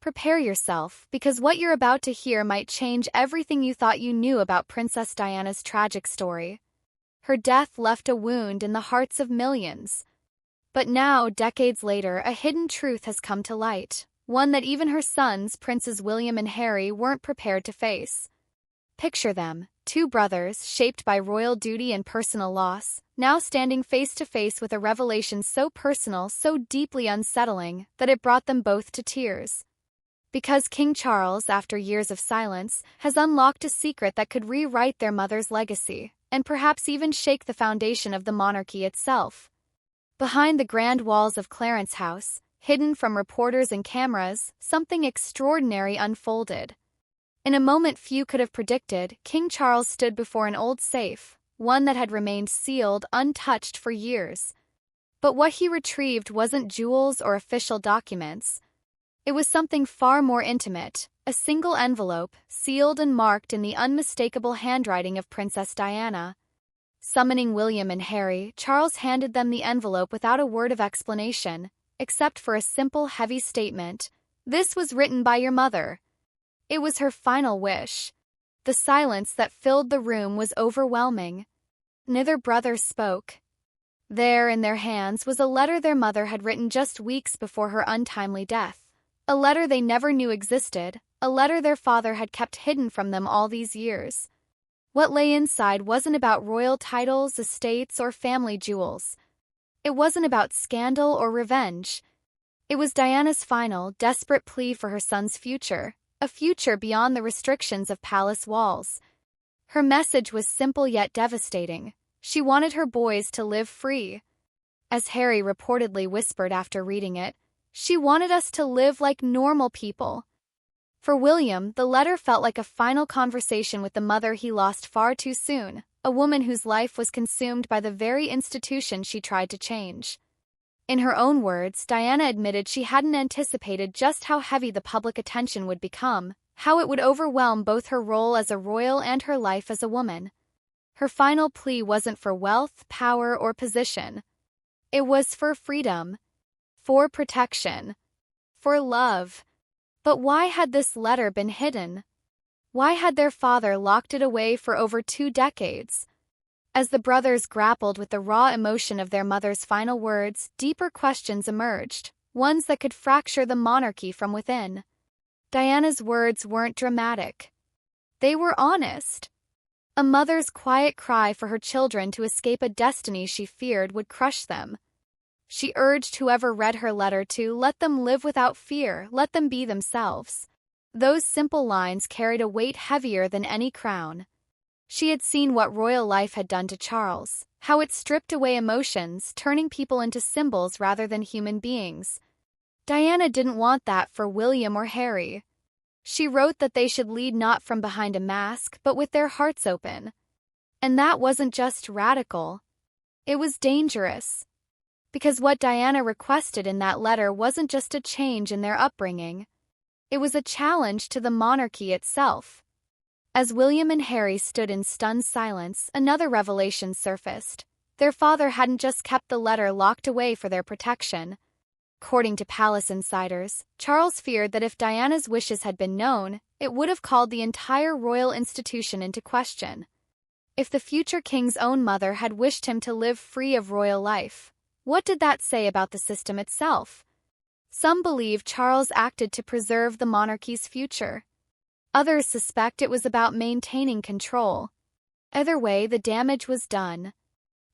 Prepare yourself, because what you're about to hear might change everything you thought you knew about Princess Diana's tragic story. Her death left a wound in the hearts of millions. But now, decades later, a hidden truth has come to light, one that even her sons, Princes William and Harry, weren't prepared to face. Picture them, two brothers shaped by royal duty and personal loss, now standing face to face with a revelation so personal, so deeply unsettling, that it brought them both to tears. Because King Charles, after years of silence, has unlocked a secret that could rewrite their mother's legacy, and perhaps even shake the foundation of the monarchy itself. Behind the grand walls of Clarence House, hidden from reporters and cameras, something extraordinary unfolded. In a moment few could have predicted, King Charles stood before an old safe, one that had remained sealed, untouched for years. But what he retrieved wasn't jewels or official documents. It was something far more intimate, a single envelope, sealed and marked in the unmistakable handwriting of Princess Diana. Summoning William and Harry, Charles handed them the envelope without a word of explanation, except for a simple, heavy statement. "This was written by your mother." It was her final wish. The silence that filled the room was overwhelming. Neither brother spoke. There, in their hands, was a letter their mother had written just weeks before her untimely death. A letter they never knew existed, a letter their father had kept hidden from them all these years. What lay inside wasn't about royal titles, estates, or family jewels. It wasn't about scandal or revenge. It was Diana's final, desperate plea for her son's future, a future beyond the restrictions of palace walls. Her message was simple yet devastating. She wanted her boys to live free. As Harry reportedly whispered after reading it, "She wanted us to live like normal people." For William, the letter felt like a final conversation with the mother he lost far too soon, a woman whose life was consumed by the very institution she tried to change. In her own words, Diana admitted she hadn't anticipated just how heavy the public attention would become, how it would overwhelm both her role as a royal and her life as a woman. Her final plea wasn't for wealth, power, or position. It was for freedom, for protection, for love. But why had this letter been hidden? Why had their father locked it away for over 2 decades? As the brothers grappled with the raw emotion of their mother's final words, deeper questions emerged, ones that could fracture the monarchy from within. Diana's words weren't dramatic. They were honest. A mother's quiet cry for her children to escape a destiny she feared would crush them. She urged whoever read her letter to let them live without fear, let them be themselves. Those simple lines carried a weight heavier than any crown. She had seen what royal life had done to Charles, how it stripped away emotions, turning people into symbols rather than human beings. Diana didn't want that for William or Harry. She wrote that they should lead not from behind a mask, but with their hearts open. And that wasn't just radical. It was dangerous. Because what Diana requested in that letter wasn't just a change in their upbringing. It was a challenge to the monarchy itself. As William and Harry stood in stunned silence, another revelation surfaced. Their father hadn't just kept the letter locked away for their protection. According to palace insiders, Charles feared that if Diana's wishes had been known, it would have called the entire royal institution into question. If the future king's own mother had wished him to live free of royal life, what did that say about the system itself? Some believe Charles acted to preserve the monarchy's future. Others suspect it was about maintaining control. Either way, the damage was done.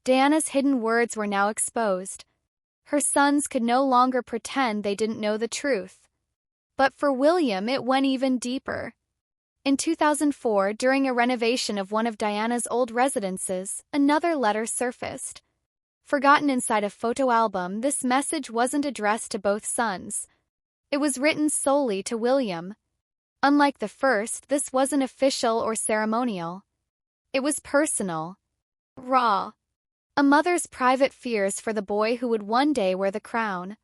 Diana's hidden words were now exposed. Her sons could no longer pretend they didn't know the truth. But for William, it went even deeper. In 2004, during a renovation of one of Diana's old residences, another letter surfaced. Forgotten inside a photo album, this message wasn't addressed to both sons. It was written solely to William. Unlike the first, this wasn't official or ceremonial. It was personal, raw. A mother's private fears for the boy who would one day wear the crown.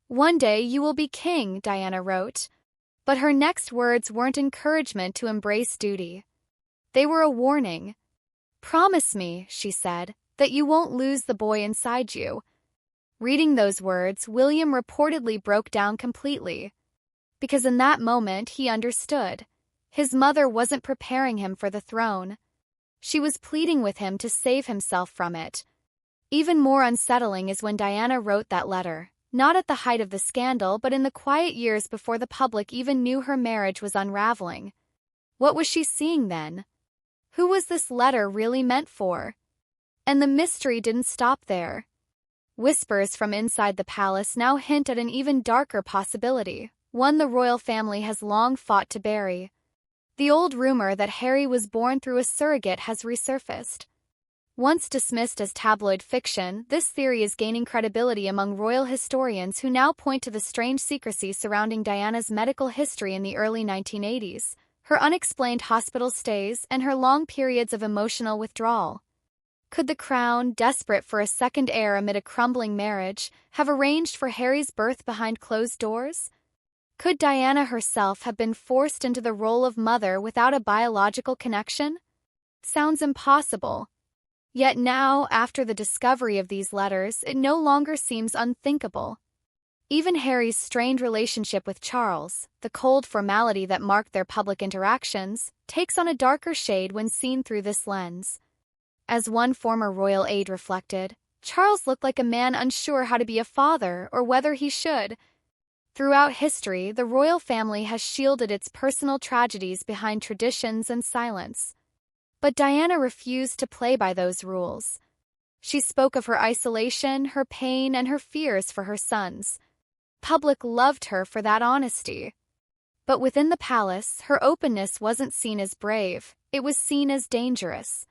"One day you will be king," Diana wrote. But her next words weren't encouragement to embrace duty. They were a warning. "Promise me," she said, "that you won't lose the boy inside you." Reading those words, William reportedly broke down completely. because in that moment he understood. His mother wasn't preparing him for the throne. She was pleading with him to save himself from it. Even more unsettling is when Diana wrote that letter, not at the height of the scandal but in the quiet years before the public even knew her marriage was unraveling. What was she seeing then? Who was this letter really meant for? And the mystery didn't stop there. Whispers from inside the palace now hint at an even darker possibility, one the royal family has long fought to bury. The old rumor that Harry was born through a surrogate has resurfaced. Once dismissed as tabloid fiction, this theory is gaining credibility among royal historians who now point to the strange secrecy surrounding Diana's medical history in the early 1980s, her unexplained hospital stays, and her long periods of emotional withdrawal. Could the crown, desperate for a second heir amid a crumbling marriage, have arranged for Harry's birth behind closed doors? Could Diana herself have been forced into the role of mother without a biological connection? Sounds impossible. Yet now, after the discovery of these letters, it no longer seems unthinkable. Even Harry's strained relationship with Charles, the cold formality that marked their public interactions, takes on a darker shade when seen through this lens. As one former royal aide reflected, Charles looked like a man unsure how to be a father or whether he should. Throughout history, the royal family has shielded its personal tragedies behind traditions and silence. But Diana refused to play by those rules. She spoke of her isolation, her pain, and her fears for her sons. Public loved her for that honesty. But within the palace, her openness wasn't seen as brave, it was seen as dangerous.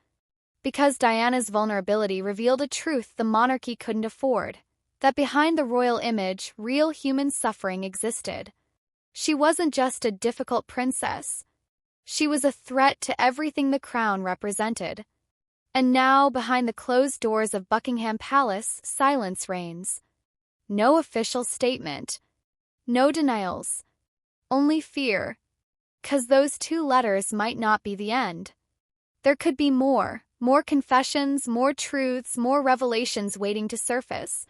Because Diana's vulnerability revealed a truth the monarchy couldn't afford, that behind the royal image, real human suffering existed. She wasn't just a difficult princess. She was a threat to everything the crown represented. And now, behind the closed doors of Buckingham Palace, silence reigns. No official statement. No denials. Only fear. 'Cause those 2 letters might not be the end. There could be more confessions, more truths, more revelations waiting to surface.